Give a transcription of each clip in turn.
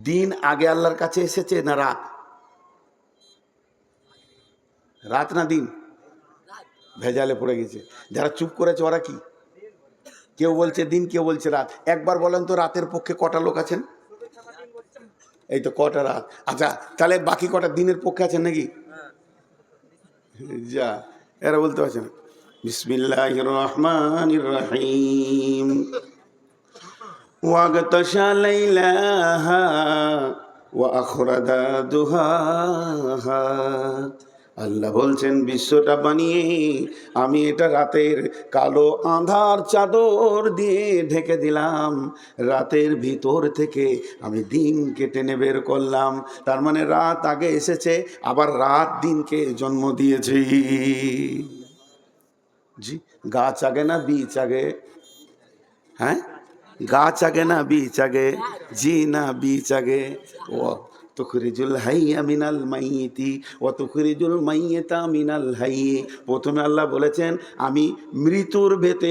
দিন আগে আল্লাহর কাছে এসেছে না রাত? রাত না দিন? ভেজালে পড়ে গেছে যারা চুপ করেছে। ওরা কি? কেউ বলছে দিন, কেউ বলছে রাত। একবার বলেন তো রাতের পক্ষে কটা লোক আছেন? এই তো কটা রাত। আচ্ছা, তাহলে বাকি কটা দিনের পক্ষে আছেন নাকি? যা, এরা বলতে পারছে না। বিসমিল্লাহির রহমানির রহিম। ওয়াগতাশা লাইলাহা ওয়া আখরাজা দুহাহা। আল্লাহ বলছেন বিশ্বটা বানিয়ে আমি এটা রাতের কালো আঁধার চাদর দিয়ে ঢেকে দিলাম। রাতের ভিতর থেকে আমি দিনকে টেনে বের করলাম। তার মানে রাত আগে এসেছে, আবার রাত দিনকে জন্ম দিয়েছে। জি, গাছ আগে না বীজ আগে? হ্যাঁ, গাছ আগে না বীজ আগে? জি না, বীজ আগে। ও তুখরিজুল হাইয়া মিনাল মাইয়িতি ওয়া তুখরিজুল মাইয়িতা মিনাল হাইয়্যি। প্রথমে আল্লাহ বলেছেন আমি মৃত্যুর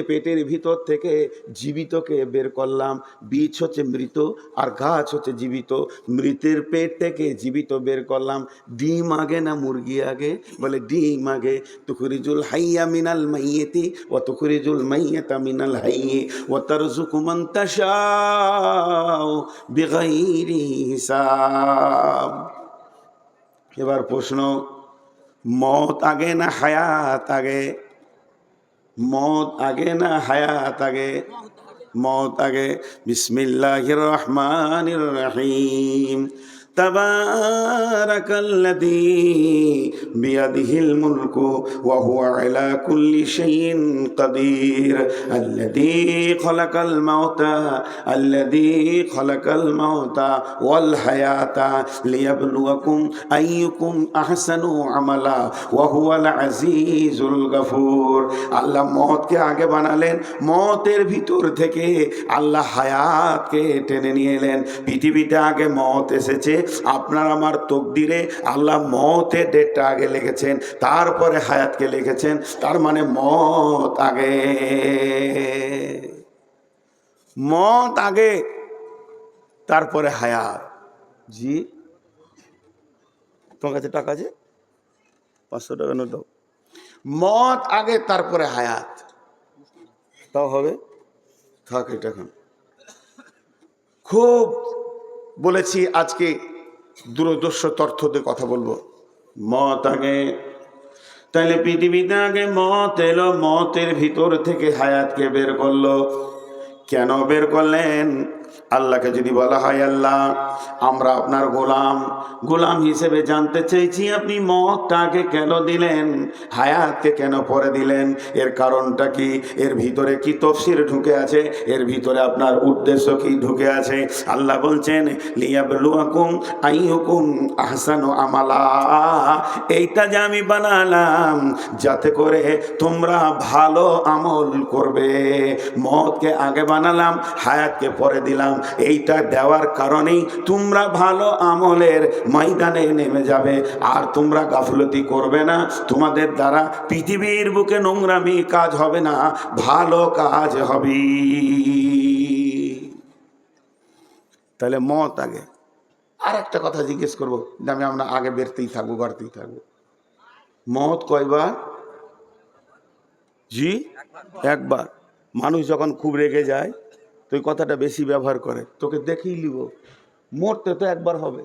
পেটের ভিতর থেকে জীবিতকে বের করলাম। বীজ হচ্ছে মৃত আর গাছ হচ্ছে জীবিত। মৃতের পেট থেকে জীবিত বের করলাম। ডিম আগে না মুরগি আগে? বলে ডিম আগে। তুখরিজুল হাইয়া মিনাল মাইয়িতি ওয়া তুখরিজুল মাইয়িতা মিনাল হাইয়্যি ওয়া তারযুকু মান তাশাউ বিগাইরি হিসাব। এবার প্রশ্ন, মত আগে না হায়াত আগে? মত আগে না হায়াত আগে? মত আগে। বিসমিল্লাহির রহমানির রহিম। তাবারাকাল্লাযী বিয়াদিহিল মুলকু ওয়া হুয়া আলা কুল্লি শাইইন কাদির। আল্লাযী খালাকাল মাউতা ওয়াল হায়াতা লিয়াবলুয়াকুম আইয়ুকুম আহসানু আমালা ওয়া হুয়াল আজিজুল গফুর। আল্লাহ মতকে আগে বানালেন, মতের ভিতর থেকে আল্লাহ হায়াতকে টেনে নিয়ে এলেন। পৃথিবীতে আগে মত এসেছে, আপনার আমার তকদিরে আল্লাহ মতের ডেটটা আগে লিখেছেন, তারপরে হায়াতকে লিখেছেন। তার মানে মত আগে। মত আগে, তারপরে হায়াত। জি, তোমার কাছে টাকা আছে? 500 টাকা নোট দাও। মত আগে, তারপরে হায়াত। তাও হবে? থাক, এটা এখন খুব বলেছি, আজকে দূরদর্শ তথ্য দিয়ে কথা বলবো। মত আগে, তাহলে পৃথিবীতে আগে মত এলো, মতের ভিতর থেকে হায়াতকে বের করলো। কেন বের করলেন? আল্লাহকে যদি বলা হয় আল্লাহ আমরা আপনার গোলাম হিসেবে জানতে চাইছি, আপনি মতটাকে কেন দিলেন, হায়াতকে কেন পরে দিলেন? এর কারণটা কি? এর ভিতরে কি তফসির ঢুকে আছে? এর ভিতরে আপনার উদ্দেশ্য কি ঢুকে আছে? আল্লাহ বলছেন লিয়াবলুয়াকুম আইয়ুকুম আহসানু আমালা। এইটা যে আমি বানালাম যাতে করে তোমরা ভালো আমল করবে। মতকে আগে বানালাম, হায়াতকে পরে দিলাম। এইটা দেওয়ার কারণেই তোমরা ভালো আমলের ময়দানে নেমে যাবে। আর তোমরা গাফলতি করবে না। তোমাদের দ্বারা পৃথিবীর বুকে নোংরামি কাজ হবে না, ভালো কাজ হবে। তাহলে মত আগে। আর একটা কথা জিজ্ঞেস করবো, আমরা আগে বেরতেই থাকবো, বাড়তেই থাকবো। মত কয়বার? জি, একবার। মানুষ যখন খুব রেগে যায় তো এই কথাটা বেশি ব্যবহার করে, তোকে দেখেই লিব। মরতে তো একবার হবে,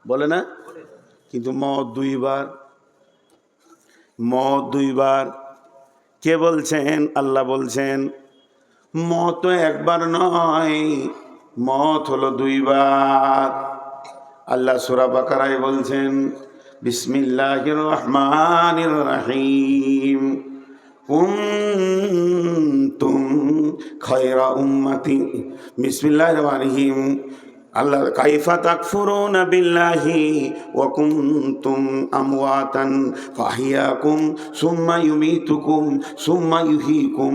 বলে না? কিন্তু মত দুইবার। মত দুইবার। কে বলছেন? আল্লাহ বলছেন মত তো একবার নয়, মত হলো দুইবার। আল্লাহ সূরা বাকারায় বলছেন বিসমিল্লাহির রহমানির রহিম। কুনতুম খায়রা উম্মাতি। বিসমিল্লাহির রহমানির রহিম। আল্লাহ কাইফা তাকফুরুনা বিল্লাহি ওয়া কুনতুম আমওয়াতান ফাহিয়াকুম সুম্মা ইউমীতুকুম সুম্মা ইউহয়িকুম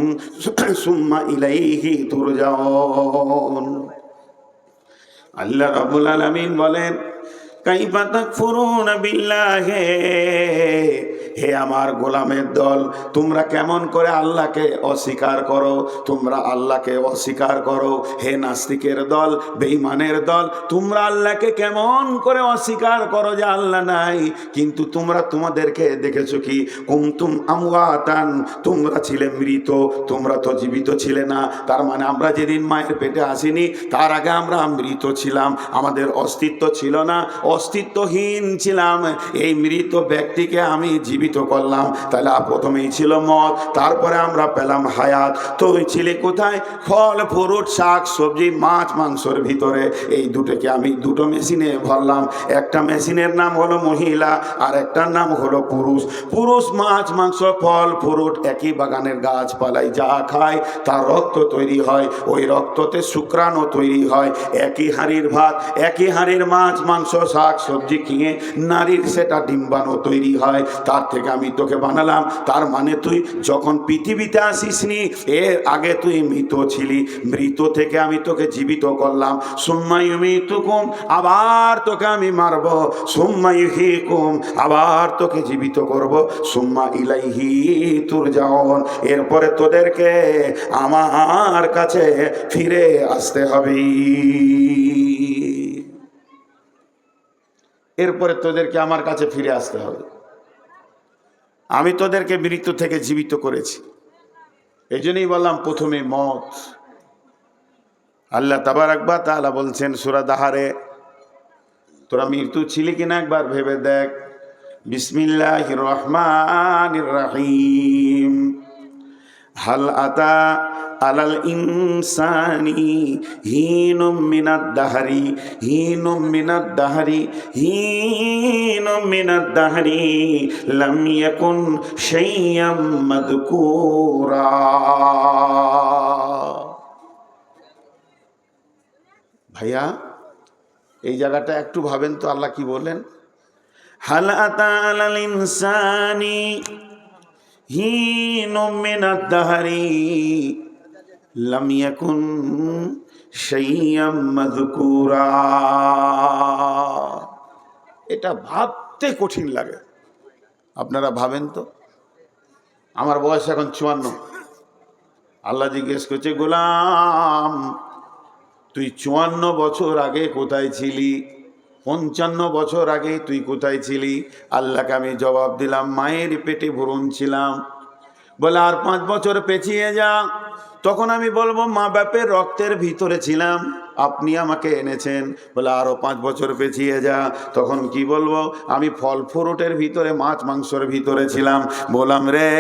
সুম্মা ইলাইহি তুরজাউন। আল্লাহ রাব্বুল আলামিন বলেন কাইফা তাকফুরুনা বিল্লাহি, হে আমার গোলামের দল, তোমরা কেমন করে আল্লাহকে অস্বীকার করো, তোমরা আল্লাহকে অস্বীকার করো। হে নাস্তিকের দল, বেঈমানের দল, তোমরা আল্লাহকে কেমন করে অস্বীকার করো যে আল্লাহ নাই। কিন্তু তোমরা তোমাদেরকে দেখেছো কি, কুনতুম আমওয়াতান, তোমরা ছিলে মৃত, তোমরা তো জীবিত ছিলে না। তার মানে আমরা যেদিন মায়ের পেটে আসিনি তার আগে আমরা মৃত ছিলাম, আমাদের অস্তিত্ব ছিল না, অস্তিত্বহীন ছিলাম। এই মৃত ব্যক্তিকে আমি জীবিত করলাম, তাহলে প্রথমেই ছিল মত, তারপরে আমরা পেলাম হায়াত। তুই ছিলে কোথায়? ফল ফ্রুট, শাক সবজি, মাছ মাংসর ভিতরে। এই দুটোকে আমি দুটো মেশিনে ভরলাম। একটা মেশিনের নাম হলো মহিলা, আর একটার নাম হলো পুরুষ। পুরুষ মাছ মাংস ফল ফ্রুট একই বাগানের গাছপালায় যা খায় তার রক্ত তৈরি হয়, ওই রক্ততে শুক্রাণু তৈরি হয়। একই হাঁড়ির ভাত, একই হাঁড়ির মাছ মাংস শাক সবজি খেয়ে নারীর সেটা ডিম্বাণু তৈরি হয়, তার থেকে আমি তোকে বানালাম। তার মানে তুই যখন পৃথিবীতে আসিসনি এর আগে তুই মৃত ছিলি, মৃত থেকে আমি তোকে জীবিত করলাম। সুম্মা ইউমীতুকুম, আবার তোকে আমি মারব। সুম্মা ইউহয়িকুম, আবার তোকে জীবিত করব। সুম্মা ইলাইহি তুরজাউন, এরপরে তোদেরকে আমার কাছে ফিরে আসতে হবে। এরপরে তোদেরকে আমার কাছে ফিরে আসতে হবে। আমি তোদেরকে মৃত্যু থেকে জীবিত করেছি। এই জন্যই বললাম প্রথমে মত। আল্লাহ তাবারাক ওয়া তাআলা বলছেন সূরা দাহারে, তোরা মৃত্যু ছিলি কিনা একবার ভেবে দেখ। বিসমিল্লাহির রহমানির রহিম। হাল আতা আলাল ইনসানি হিনুম মিনাদ দাহরি, হিনুম মিনাদ দাহরি, হিনুম মিনাদ দাহরি লাম ইয়াকুন শাইয়াম মাযকুরা। ভাইয়া এই জায়গাটা একটু ভাবেন তো, আল্লাহ কি বলেন? হাল আতা আলাল ইনসানি হিনুম মিনাদ দাহরি লাম ইয়াকুন শাইয়াম মাযকুরা। এটা ভাবতে কঠিন লাগে। আপনারা ভাবেন তো, আমার বয়স এখন 54। আল্লাহ জিজ্ঞেস করছে, গোলাম তুই 54 বছর আগে কোথায় ছিলি? 55 বছর আগে তুই কোথায় ছিলি? আল্লাহকে আমি জবাব দিলাম, মায়ের পেটে ভ্রূণ ছিলাম। বলে আর 5 বছর পেছিয়ে যা, তখন আমি বলবো মা বাপের রক্তের ভিতরে ছিলাম, আপনি আমাকে এনেছেন। বলে আরো 5 বছর পেছিয়ে যা, তখন কি বলবো? আমি ফল ফ্রুটের ভিতরে মাছ মাংসের ভিতরে ছিলাম। বললাম রে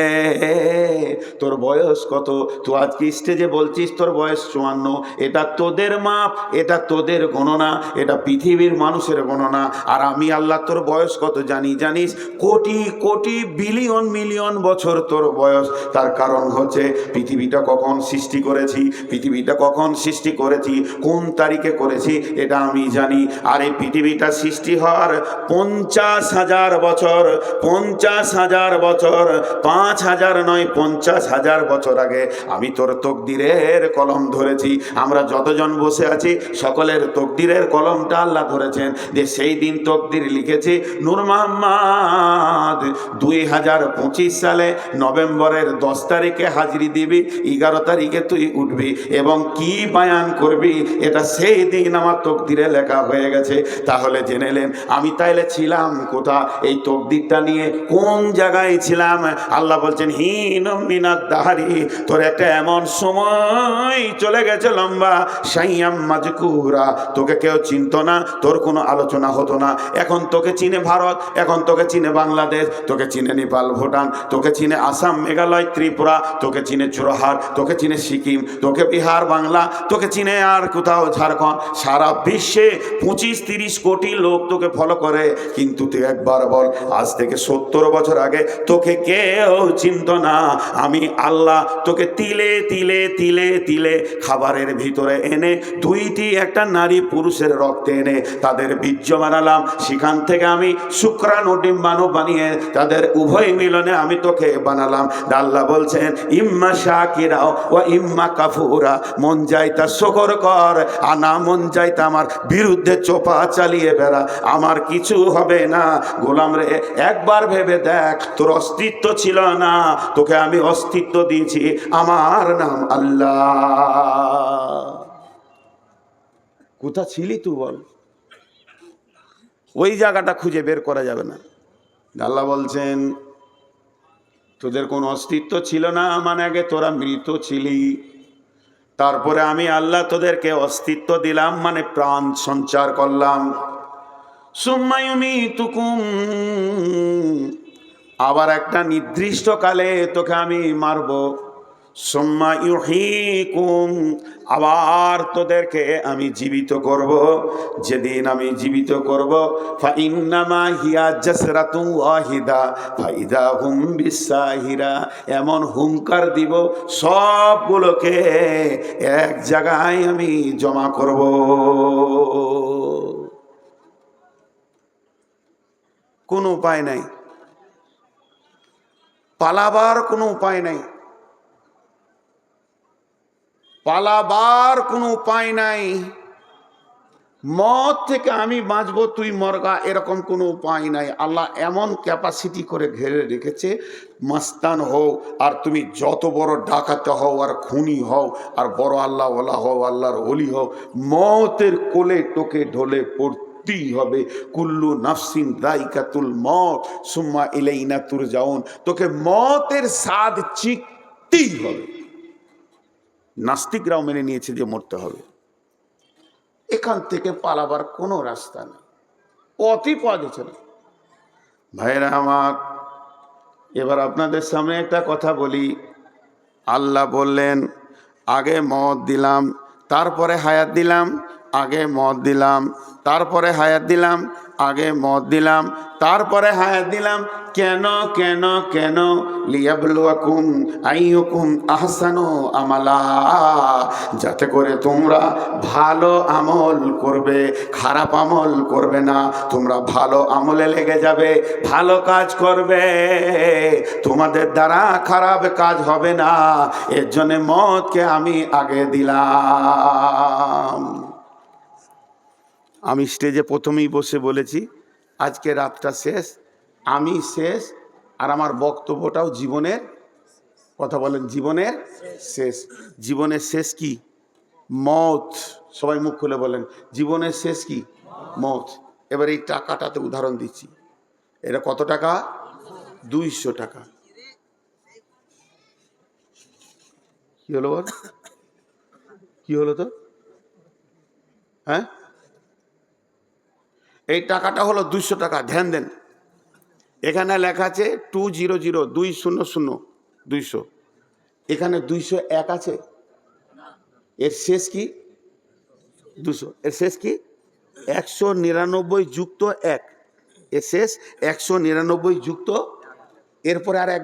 তোর বয়স কত? তুই আজকে স্টেজে বলছিস তোর বয়স 54। এটা তোদের মাপ, এটা তোদের গণনা, এটা পৃথিবীর মানুষের গণনা। আর আমি আল্লাহ তোর বয়স কত জানি, জানিস? কোটি কোটি বিলিয়ন মিলিয়ন বছর তোর বয়স। তার কারণ হচ্ছে পৃথিবীটা কখন সৃষ্টি করেছি, পৃথিবীটা কখন সৃষ্টি করেছি, কোন তারিখে করেছি এটা আমি জানি। আর এই পৃথিবীটা সৃষ্টি হওয়ার 50,000 বছর, 50,000 বছর, 5,000 নয় 50,000 বছর আগে আমি তোর তকদিরের কলম ধরেছি। আমরা যতজন বসে আছি সকলের তকদিরের কলমটা আল্লাহ ধরেছেন, যে সেই দিন তকদির লিখেছি নূর মোহাম্মদ 2025 সালে নভেম্বরের 10 তারিখে হাজিরি দিবি, 11 তারিখে তুই উঠবি এবং কি বায়ান করবি এটা সেই দিন আমার তকদিরে লেখা হয়ে গেছে। তাহলে জেনেলেন আমি তাইলে ছিলাম কোথা? এই তকদিরটা নিয়ে কোন জায়গায় ছিলাম? আল্লাহ বলছেন হিনুম মিনাদ দাহরি, তোর একটা এমন সময় চলে গেছে লম্বা, শাইয়াম মাজকুরা, তোকে কেউ চিনতো না, তোর কোনো আলোচনা হতো না। এখন তোকে চিনে ভারত, এখন তোকে চিনে বাংলাদেশ, তোকে চিনে নেপাল ভুটান, তোকে চিনে আসাম মেঘালয় ত্রিপুরা, তোকে চিনে চুরহাট, তোকে চিনে সিকিম, তোকে বিহার বাংলা, তোকে চিনে আর কোথাও ঝাড়খণ্ড। সারা বিশ্বে 25-30 কোটি লোক তোকে ফলো করে। কিন্তু তুই একবার বল, আজ থেকে 70 বছর আগে তোকে কেউ চিনত না। আমি আল্লাহ তোকে তিলে তিলে তিলে তিলে খাবারের ভিতরে এনে, দুইটি একটা নারী পুরুষের রক্তে এনে তাদের বীর্য বানালাম। সেখান থেকে আমি শুক্রাণু ডিম্বাণু বানিয়ে তাদের উভয় মিলনে আমি তোকে বানালাম। আল্লাহ বলছেন ইম্মা শাকিরা ও ইম্মা কাফুরা, মন যায় তা শুকর কর, আনা মন যাইতে আমার বিরুদ্ধে চোপা চালিয়ে বেড়া, আমার কিছু হবে না। গোলাম রে, একবার ভেবে দেখ, তোর অস্তিত্ব ছিল না, তোকে আমি অস্তিত্ব দিয়েছি, আমার নাম আল্লাহ। কোথা ছিলি তুই বল? ওই জায়গাটা খুঁজে বের করা যাবে না। আল্লাহ বলছেন তোদের কোনো অস্তিত্ব ছিল না, মানে আগে তোরা মৃত ছিলি, তারপরে আমি আল্লাহ তোদেরকে অস্তিত্ব দিলাম, মানে প্রাণ সঞ্চার করলাম। সুম্মা ইউমীতুকুম, আবার একটা নির্দিষ্ট কালে তোকে আমি মারব। সুম্মা ইউহয়িকুম, আবার তোদেরকে আমি জীবিত করব। যেদিন আমি জীবিত করব, ফাইন্নামা হিয়া জাসরাতুন ওয়াহিদা ফাইদা হুম বিসাহিরা, এমন হুঙ্কার দিব সবগুলোকে এক জায়গায় আমি জমা করব। কোনো উপায় নাই, পালাবার কোনো উপায় নাই, পালাবার কোনো উপায় নাই। মত থেকে আমি বাঁচবো তুই মরগা, এরকম কোনো উপায় নাই। আল্লাহ এমন ক্যাপাসিটি করে ঘিরে রেখেছে, মাস্তান হও আর তুমি যত বড় ডাকাতে হও আর খুনি হও আর বড় আল্লাহ ওয়ালা হও, আল্লাহর ওলি হও, মতের কোলে টোকে ঢলে পড়তেই হবে। কুল্লু নাফসিন যায়িকাতুল মউত সুম্মা ইলাইনা তুরজাউন, তোকে মতের স্বাদ চিখতেই হবে। নাস্তিকরাও মেনে নিয়েছে যে মরতে হবে, এখান থেকে পালাবার কোনো রাস্তা নেই, পথই পাওয়া যাচ্ছে না। ভাইরা আমার, এবার আপনাদের সামনে একটা কথা বলি। আল্লাহ বললেন আগে মত দিলাম, তারপরে হায়াত দিলাম, আগে মত দিলাম, তারপরে হায়াত দিলাম, আগে মত দিলাম, তারপরে হায়াত দিলাম। কেন কেন কেন? লিয়াবলুয়াকুম আইয়ুকুম আহসানু আমালা, যাতে করে তোমরা ভালো আমল করবে, খারাপ আমল করবে না। তোমরা ভালো আমলে লেগে যাবে, ভালো কাজ করবে, তোমাদের দ্বারা খারাপ কাজ হবে না। এর জন্য মতকে আমি আগে দিলাম। আমি স্টেজে প্রথমেই বসে বলেছি আজকে রাতটা শেষ, আমি শেষ, আর আমার বক্তব্যটাও জীবনের কথা বলেন, জীবনের শেষ। জীবনের শেষ কি? মত। সবাই মুখ খুলে বলেন জীবনের শেষ কি? মত। এবার এই টাকাটাতে উদাহরণ দিচ্ছি, এটা কত টাকা? 200 টাকা। কি হলো বল? কি হলো তো? হ্যাঁ, এই টাকাটা হলো 200 টাকা। ধ্যান দেন, এখানে লেখা আছে 200 200 200, এখানে 201 আছে। এর শেষ কি? 200। এর শেষ কি? 199 যুক্ত 1। এর শেষ 199 যুক্ত, এরপরে আর এক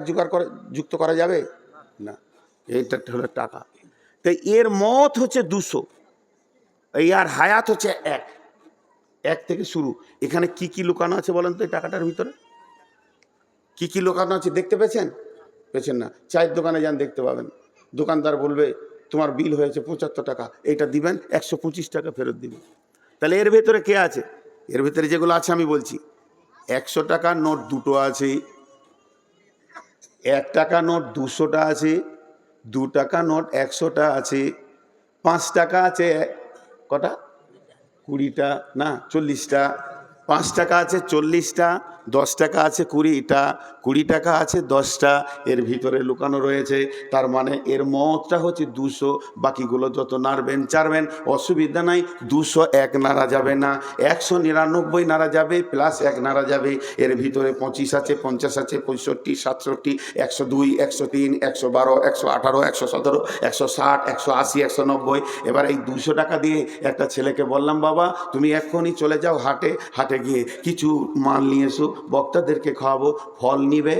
যুক্ত করা যাবে না। এইটা হলো টাকা। তাই এর মত হচ্ছে 200, এই আর হায়াত হচ্ছে 1। 1 থেকে শুরু। এখানে কি কি লুকানো আছে বলেন তো? এই টাকাটার ভিতরে কি কি লুকানো আছে দেখতে পেয়েছেন? পেয়েছেন না? চায়ের দোকানে যান, দেখতে পাবেন। দোকানদার বলবে তোমার বিল হয়েছে 75 টাকা, এইটা দিবেন, 125 টাকা ফেরত দিবেন। তাহলে এর ভেতরে কে আছে? এর ভেতরে যেগুলো আছে আমি বলছি, 100 টাকার নোট 2টো আছে, 1 টাকা নোট 200টা আছে, 2 টাকা নোট 100টা আছে, 5 টাকা আছে কটা? 20টা না 40টা, 5 টাকা আছে 40টা, 10 টাকা আছে 20টা, 20 টাকা আছে 10টা। এর ভিতরে লুকানো রয়েছে। তার মানে এর মতটা হচ্ছে 200, বাকিগুলো যত নাড়বেন চাড়বেন অসুবিধা নাই। 201 নাড়া যাবে না, 199 নাড়া যাবে, প্লাস 1 নাড়া যাবে। এর ভিতরে 25 আছে, 50 আছে, 65, 67, 102, 103, 112, 118, 117, 160, 180, 190। এবার এই 200 টাকা দিয়ে একটা ছেলেকে বললাম বাবা তুমি এক্ষুনি চলে যাও হাটে, হাটে গিয়ে কিছু মাল নিয়ে এসো। বক্তাদেরকে খাওয়াবো, ফল নিবে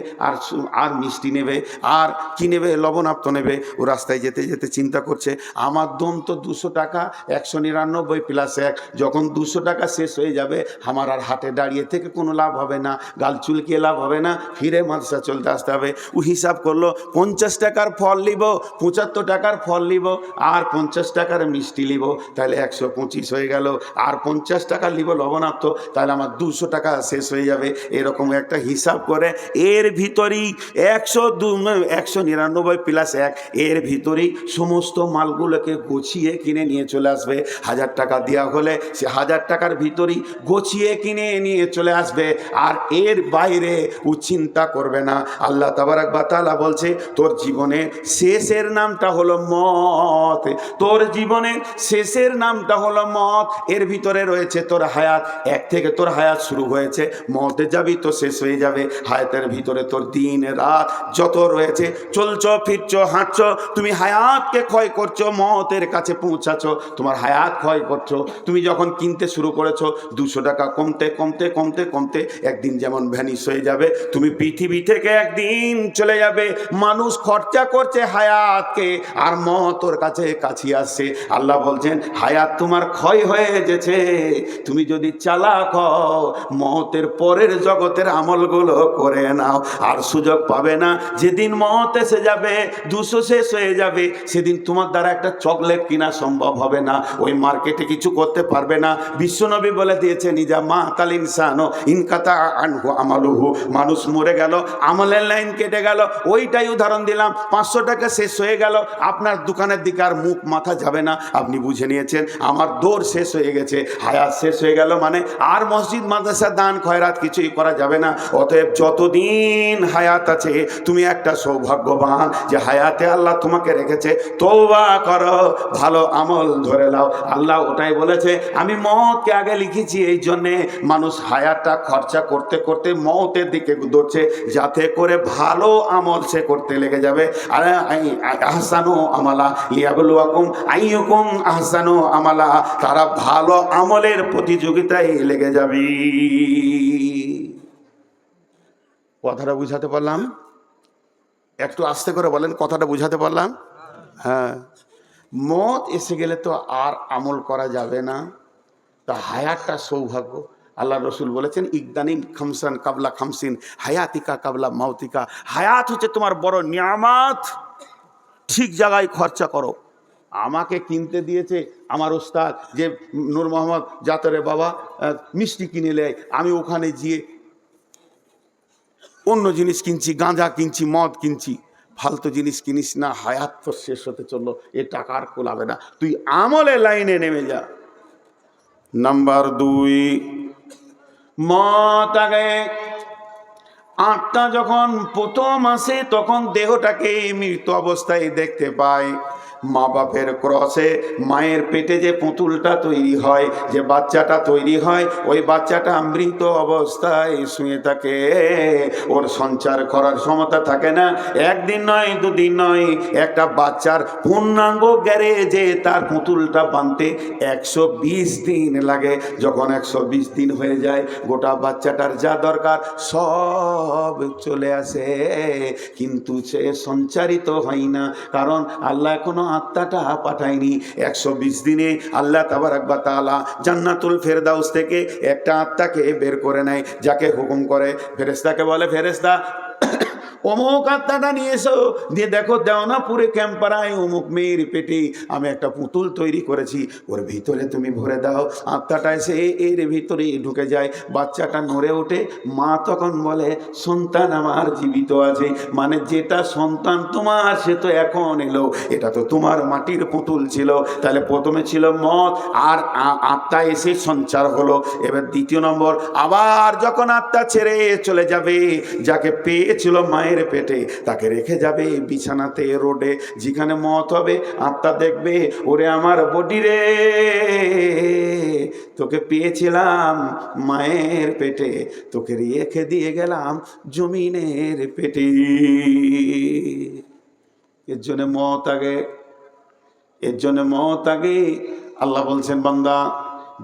আর মিষ্টি নেবে, আর কি নেবে, লবণাক্ত নেবে। ও রাস্তায় যেতে যেতে চিন্তা করছে, আমার দম তো 200 টাকা, 199 প্লাস 1, যখন 200 টাকা শেষ হয়ে যাবে আমার আর হাটে দাঁড়িয়ে থেকে কোনো লাভ হবে না, গাল চুলকিয়ে লাভ হবে না, ফিরে মাদ্রাসা চলতে আসতে হবে। ও হিসাব করলো 50 টাকার ফল নিব, 75 টাকার ফল নিব, আর 50 টাকার মিষ্টি নিব, তাহলে 125 হয়ে গেল, আর 50 টাকা নিব লবণাক্ত, তাহলে আমার 200 টাকা শেষ হয়ে যাবে। এরকম একটা হিসাব করে এর ভিতরেই 199 প্লাস 1, এর ভিতরেই সমস্ত মালগুলোকে গুছিয়ে কিনে নিয়ে চলে আসবে। 1000 টাকা দেওয়া হলে সে 1000 টাকার ভিতরেই গুছিয়ে কিনে নিয়ে চলে আসবে, আর এর বাইরে ও চিন্তা করবে না। আল্লাহ তাবারাক ওয়া তাআলা বলছে, তোর জীবনের শেষের নামটা হলো মত, তোর জীবনের শেষের নামটা হলো মত। এর ভিতরে রয়েছে তোর হায়াত, এক থেকে তোর হায়াত শুরু হয়েছে, মতে যাবি তো শেষ হয়ে যাবে। হায়াতের ভিতরে তোর দিন রাত যত রয়েছে, চলছো ফিরছো হাঁটছো, তুমি হায়াতকে ক্ষয় করছো, মতের কাছে পৌঁছাছো, তোমার হায়াত ক্ষয় করছো। তুমি যখন কিনতে শুরু করেছো 200 টাকা কমতে কমতে কমতে কমতে একদিন যেমন ভ্যানিশ হয়ে যাবে, তুমি পৃথিবী থেকে একদিন চলে যাবে। মানুষ খরচা করছে হায়াতকে, আর মত ওর কাছে কাছে আসছে। আল্লাহ বলছেন, হায়াত তোমার ক্ষয় হয়ে গেছে, তুমি যদি চালাক হও মতের পরের জগতের আমলগুলো করে নাও, আর সুযোগ পাবে না। যেদিন মত এসে যাবে, 200 শেষ হয়ে যাবে, সেদিন তোমার দ্বারা একটা চকলেট কিনা সম্ভব হবে না, ওই মার্কেটে কিছু করতে পারবে না। বিশ্বনবী বলে দিয়েছেন, ইজা মাতাল ইনসানু ইনকাতা আনহু আমালুহু, মানুষ মরে গেল, আমলের লাইন কেটে গেল। ওইটাই উদাহরণ দিলাম। 500 টাকা শেষ হয়ে গেল, আপনার দোকানের দিকে আর মুখ মাথা যাবে না, আপনি বুঝে নিয়েছেন আমার দৌড় শেষ হয়ে গেছে, হায়াত শেষ হয়ে গেল, মানে আর মসজিদ মাদ্রাসা দান খয়রাত কিছুই করা যাবে না। অতএব যতদিন হায়াত আছে তুমি একটা সৌভাগ্যবান যে হায়াতে আল্লাহ তোমাকে রেখেছে। তওবা করো, ভালো আমল ধরে নাও। আল্লাহ ওটাই বলেছে, আমি মতকে আগে লিখেছি, এই জন্যে মানুষ হায়াতটা খরচা করতে করতে মতের দিকে দৌড়ছে, যাতে করে ভালো আমল সে করতে লেগে যাবে। আর আহসানু আমালা লিয়াবলুয়াকুম আইয়ুকুম আহসানু আমালা, তারা ভালো আমলের প্রতিযোগিতায় লেগে যাবে। কথাটা বুঝাতে পারলাম? একটু আস্তে করে বলেন, কথাটা বুঝাতে পারলাম? হ্যাঁ, মত এসে গেলে তো আর আমল করা যাবে না, তা হায়াতটা সৌভাগ্য। আল্লাহ রসুল বলেছেন, ইকদানিম খামসান কাবলা খামসিন হায়াতিকা কাবলা মাউতিকা, হায়াত হচ্ছে তোমার বড় নিয়ামত, ঠিক জায়গায় খরচা করো। আমাকে কিনতে দিয়েছে আমার ওস্তাদ, যে নূর মোহাম্মদ জাতরে বাবা মিষ্টি কিনে নেয়, আমি ওখানে গিয়ে অন্য জিনিস কিনছি, গাঁজা কিনছি, মদ কিনছি। ফালতু জিনিস কিনিস না, হায়াত তো শেষ হতে চললো, এ টাকা আর কোলাবে না, তুই আমলে লাইনে নেমে যা। নাম্বার 2, মত আগে। আত্মা যখন প্রথম আসে তখন দেহটাকে মৃত অবস্থায় দেখতে পায়। মা বাপের ক্রসে মায়ের পেটে যে পুতুলটা তৈরি হয়, যে বাচ্চাটা তৈরি হয়, ওই বাচ্চাটা মৃত অবস্থায় শুয়ে থাকে, ওর সঞ্চার করার ক্ষমতা থাকে না। একদিন নয়, দুদিন নয়, একটা বাচ্চার পূর্ণাঙ্গ গ্যারেজে তার পুতুলটা বানতে 120 দিন লাগে। যখন 120 দিন হয়ে যায়, গোটা বাচ্চাটার যা দরকার সব চলে আসে, কিন্তু সে সঞ্চারিত হয় না, কারণ আল্লাহ এখনো আত্মাটা পাঠায়নি। 120 দিনে আল্লাহ তাবারাক ওয়া তাআলা জান্নাতুল ফেরদাউস থেকে একটা আত্মাকে বের করে নেয়, যাকে হুকুম করে, ফেরেশতাকে বলে, ফেরেশতা অমুক আত্মাটা নিয়ে এসো, দিয়ে দেখো দেওয়ানাপুরে ক্যাম্পারায় অমুক মেয়ের পেটে আমি একটা পুতুল তৈরি করেছি, ওর ভিতরে তুমি ভরে দাও। আত্মাটা এসে এর ভিতরে ঢুকে যায়, বাচ্চাটা নড়ে ওঠে। মা তখন বলে, সন্তান আমার জীবিত আছে, মানে যেটা সন্তান তোমার সে তো এখন এলো, এটা তো তোমার মাটির পুতুল ছিল। তাহলে প্রথমে ছিল মত, আর আত্মা এসে সঞ্চার হলো। এবার দ্বিতীয় নম্বর, আবার যখন আত্মা ছেড়ে চলে যাবে, যাকে পেয়েছিল মায়ের পেটে, তাকে রেখে যাবে বিছানাতে, রোডে, যেখানে মত হবে, আত্মা দেখবে, ওরে আমার বডি রে, তোকে পেয়েছিলাম মায়ের পেটে, তোকে রেখে দিয়ে গেলাম জমিনের পেটে। এর জন্য মত আগে, এর জন্য মত আগে। আল্লাহ বলছেন, বান্দা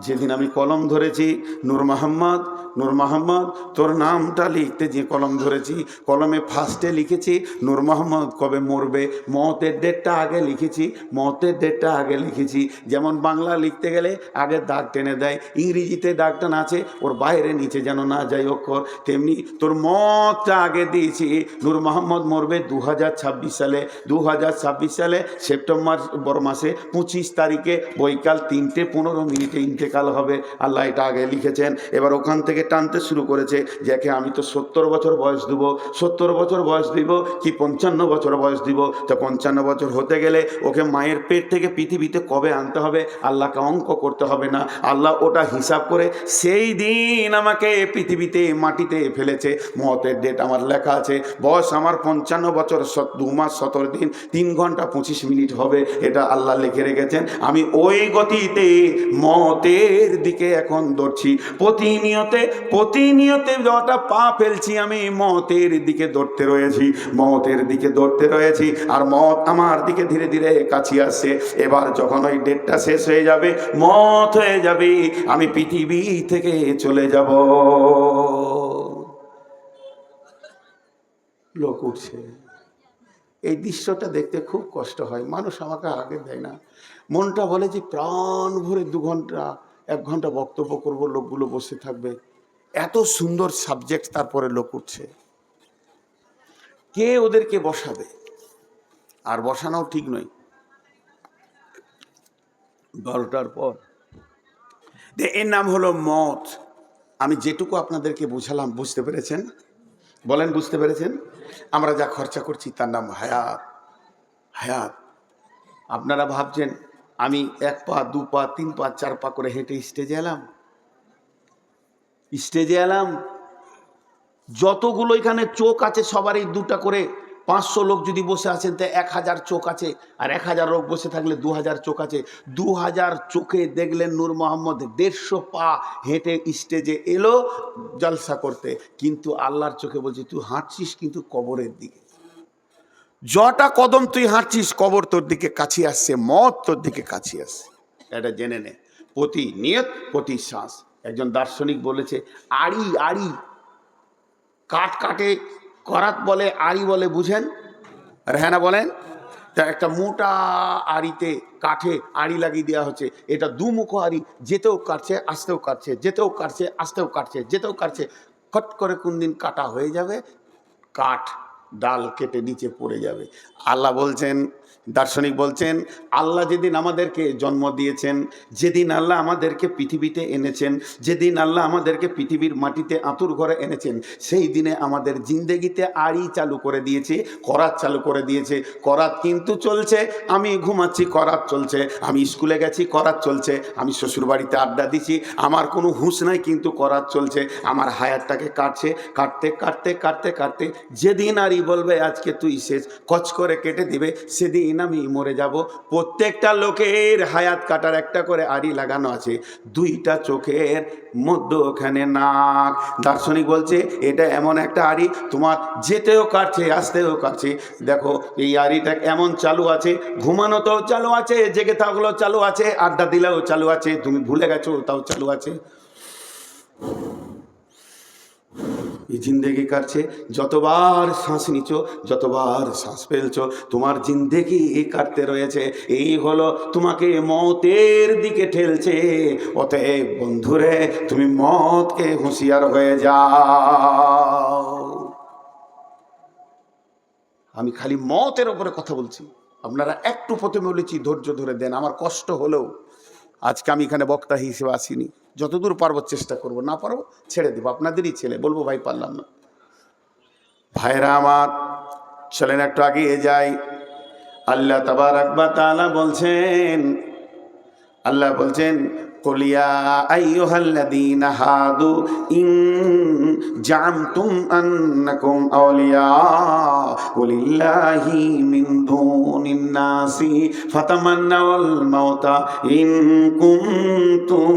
যেদিন আমি কলম ধরেছি, নূর মোহাম্মদ, নূর মোহাম্মদ তোর নামটা লিখতে যে কলম ধরেছি, কলমে ফার্স্টে লিখেছি নূর মোহাম্মদ কবে মরবে, মতের ডেটটা আগে লিখেছি, মতের ডেটটা আগে লিখেছি। যেমন বাংলা লিখতে গেলে আগে দাগ টেনে দেয়, ইংরেজিতে দাগটা না আছে ওর বাইরে নিচে যেন না যায় অক্ষর, তেমনি তোর মতটা আগে দিয়েছি। নূর মোহাম্মদ মরবে 2026 সালে, 2026 সালে সেপ্টেম্বর মাসে 25 তারিখে বৈকাল 3:15 ইন্তেকাল হবে। আল্লাহ এটা আগে লিখেছেন। এবার ওখান থেকে টানতে শুরু করেছে, যাকে আমি তো 70 বছর বয়স দিব, 70 বছর বয়স দিব কি 55 বছর বয়স দিব। তো 55 বছর হতে গেলে ওকে মায়ের পেট থেকে পৃথিবীতে কবে আনতে হবে আল্লাহকে অঙ্ক করতে হবে না, আল্লাহ ওটা হিসাব করে সেই দিন আমাকে পৃথিবীতে মাটিতে ফেলেছে। মতের ডেট আমার লেখা আছে, বয়স আমার 55 বছর 2 মাস 17 দিন 3 ঘন্টা 25 মিনিট হবে, এটা আল্লাহ লিখে রেখেছেন। আমি ওই গতিতে মতের দিকে এখন দৌড়ছি, প্রতিনিয়তে যটা পা ফেলছি আমি মতের দিকে দৌড়তে রয়েছি, মতের দিকে দৌড়তে রয়েছি। আর মত আমার দিকে ধীরে ধীরে কাছে আসছে। এবার যখন ওই ডেটটা শেষ হয়ে যাবে, মত হয়ে যাবে, আমি পৃথিবী থেকে চলে যাব। লোক উঠছে, এই দৃশ্যটা দেখতে খুব কষ্ট হয়। মানুষ আমাকে আগে দেয় না, মনটা বলে যে প্রাণ ভরে 2 ঘন্টা 1 ঘন্টা বক্তব্য করব, লোকগুলো বসে থাকবে, এত সুন্দর সাবজেক্ট, তারপরে লোক উঠছে। কে ওদেরকে বসাবে? আর বসানোও ঠিক নয় 12টার পর। এর নাম হলো মত। আমি যেটুকু আপনাদেরকে বুঝালাম, বুঝতে পেরেছেন? বলেন বুঝতে পেরেছেন? আমরা যা খরচা করছি তার নাম হায়াত। হায়াত। আপনারা ভাবছেন আমি 1 পা 2 পা 3 পা 4 পা করে হেঁটে স্টেজে এলাম। যতগুলো এখানে চোখ আছে সবারই 2টা করে, 500 লোক যদি বসে আছেন তো 1000 চোখ আছে, আর 1000 লোক বসে থাকলে 2000 চোখ আছে। 2000 চোখে দেখলেন নূর মোহাম্মদ 150 পা হেঁটে স্টেজে এলো জলসা করতে, কিন্তু আল্লাহর চোখে বলছে তুই হাঁটছিস কিন্তু কবরের দিকে, যটা কদম তুই হাঁটছিস কবর তোর দিকে কাছে আসছে, মত তোর দিকে কাছে আসছে। এটা জেনে নে, প্রতি নিয়ত প্রতি শ্বাস। একজন দার্শনিক বলেছে আড়ি কাটে করাত বলে, আড়ি বলে, বুঝেন? রেহানা বলেন। তা একটা মোটা আড়িতে কাঠে আড়ি লাগিয়ে দেওয়া হচ্ছে, এটা 2 মুখ আড়ি, যেতেও কাটছে আসতেও কাটছে, যেতেও কাটছে আসতেও কাটছে, যেতেও কাটছে। ফট করে কোন দিন কাটা হয়ে যাবে, কাঠ ডাল কেটে নিচে পড়ে যাবে। আল্লাহ বলছেন, দার্শনিক বলছেন, আল্লাহ যেদিন আমাদেরকে জন্ম দিয়েছেন, যেদিন আল্লাহ আমাদেরকে পৃথিবীতে এনেছেন, যেদিন আল্লাহ আমাদেরকে পৃথিবীর মাটিতে আঁতুর ঘরে এনেছেন, সেই দিনে আমাদের জিন্দেগিতে আড়ি চালু করে দিয়েছে, করাত চালু করে দিয়েছে। করাত কিন্তু চলছে, আমি ঘুমাচ্ছি করাত চলছে, আমি স্কুলে গেছি করাত চলছে, আমি শ্বশুরবাড়িতে আড্ডা দিচ্ছি, আমার কোনো হুঁশ নাই কিন্তু করাত চলছে। আমার হায়াতটাকে কাটছে, কাটতে যেদিন আরই বলবে আজকে তুই শেষ, কচ করে কেটে দিবে, সেদিন আমি মরে যাব। প্রত্যেকটা লোকের হায়াত কাটার একটা করে আড়ি লাগানো আছে, 2টা চোখের মধ্যখানে নাক। দার্শনিক বলছে এটা এমন একটা আড়ি, তোমার যেতেও কাটছে আসতেও কাটছে। দেখো এই আড়িটা এমন চালু আছে, ঘুমানোতেও চালু আছে, জেগে থাকলেও চালু আছে, আড্ডা দিলেও চালু আছে, তুমি ভুলে গেছো তাও চালু আছে। এই জিন্দেগি কাটছে, যতবার শ্বাস নিচ্ছ যতবার শ্বাস ফেলছো তোমার জিন্দেগি কাটতে রয়েছে। এই হলো তোমাকে মতের দিকে ঠেলছে। অতএব বন্ধুরে তুমি মতকে হুঁশিয়ার হয়ে যাও। আমি খালি মতের ওপরে কথা বলছি, আপনারা একটু প্রথমে বলেছি ধৈর্য ধরে দেন। আমার কষ্ট হলেও আজকে আমি এখানে বক্তা হিসেবে আসিনি, যতদূর পারবো চেষ্টা করব, না পারবো ছেড়ে দেবো, আপনাদেরই ছেলে, বলবো ভাই পারলাম না। ভাইরা আমার চলেন একটু এগিয়ে যাই। আল্লাহ তাবারাক ওয়া তাআলা বলছেন, আল্লাহ বলছেন কুলিয়া আইয়ুহাল্লাযীনা হাদু ইন জামতুম আন্নাকুম আউলিয়া লিল্লাহি মিন দুনিন নাসি ফাতামান্নাউল মাউতা ইন কুনতুম